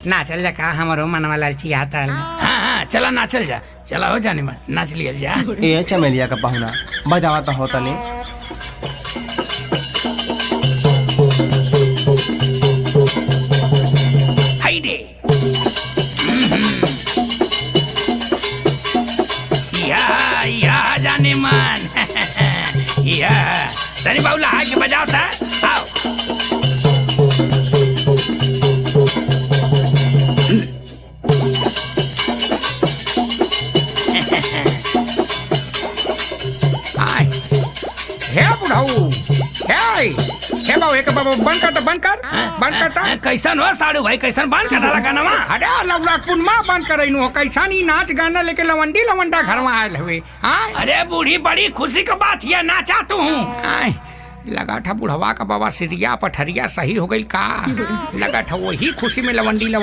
नाचल जा का हमारो मनवा लालची आता। हाँ हाँ चला नाचल जा, चला हो जाने मन नाच लियल जा। ए चमेलिया का पाहुना बजावा तो होता नहीं। हाय दे या जाने मन या तनी बाबूला आके बजाओ था। आओ हे बाबू एक बाबू बंद कर कैसन हो साड़ू भाई, कैसन बंद कर डाला गाना मा? अरे लवलापुर माँ बंद करैनु हो कैसा नी नाच गाना लेके लवंडी लवंडा घर में आयल हुए। अरे बूढ़ी बड़ी खुशी का बात ये नाचा तू हूँ। लगा था बुढ़वा का बाबा सिरिया पठरिया सही हो गई का, लगा था वही खुशी में लवंडी लवंडी